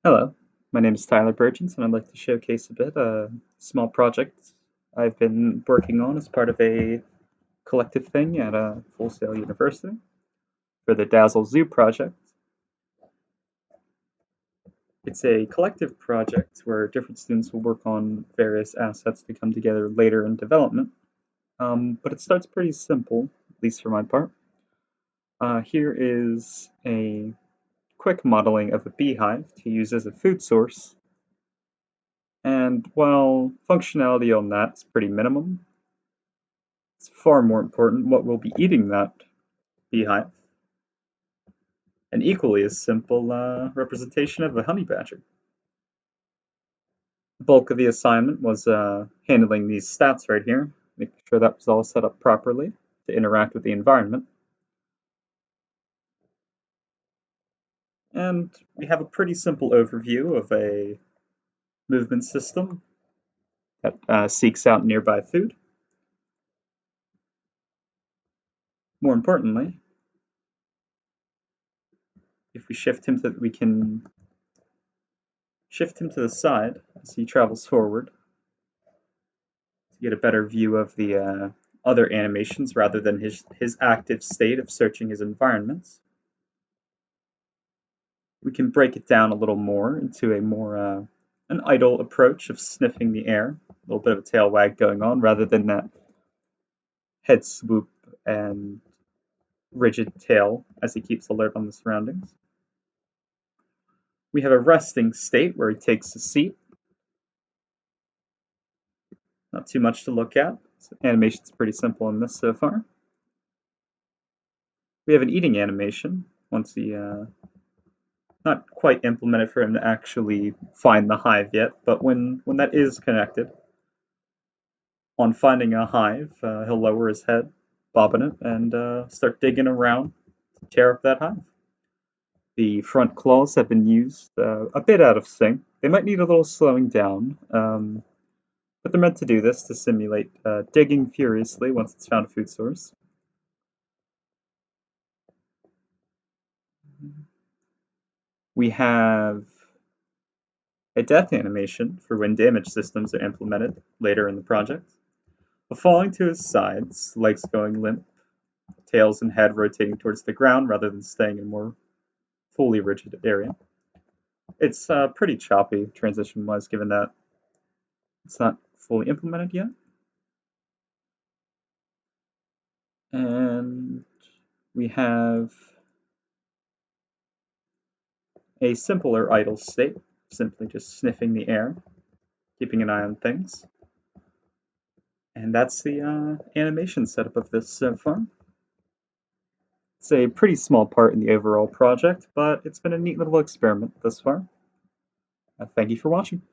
Hello, my name is Tyler Burgess, and I'd like to showcase a small project I've been working on as part of a collective thing at a Full Sail University for the Dazel Zoo project. It's a collective project where different students will work on various assets to come together later in development, but it starts pretty simple, at least for my part. Here is a quick modeling of a beehive to use as a food source. And while functionality on that's pretty minimum, it's far more important what will be eating that beehive. An equally as simple representation of a honey badger. The bulk of the assignment was handling these stats right here, making sure that was all set up properly to interact with the environment. And we have a pretty simple overview of a movement system that seeks out nearby food. More importantly, if we shift him we can shift him to the side as he travels forward to get a better view of the other animations rather than his active state of searching his environments. We can break it down a little more into a more an idle approach of sniffing the air, a little bit of a tail wag going on rather than that head swoop and rigid tail as he keeps alert on the surroundings. We have a resting state where he takes a seat. Not too much to look at. Animation's pretty simple in this so far. We have an eating animation once he not quite implemented for him to actually find the hive yet, but when that is connected, on finding a hive, he'll lower his head, bobbing it, and start digging around to tear up that hive. The front claws have been used a bit out of sync. They might need a little slowing down, but they're meant to do this to simulate digging furiously once it's found a food source. We have a death animation for when damage systems are implemented later in the project. Falling to his sides, legs going limp, tails and head rotating towards the ground rather than staying in a more fully rigid area. It's pretty choppy transition-wise, given that it's not fully implemented yet. And we have a simpler idle state, simply just sniffing the air, keeping an eye on things. And that's the animation setup of this so far. It's a pretty small part in the overall project, but it's been a neat little experiment thus far. Thank you for watching.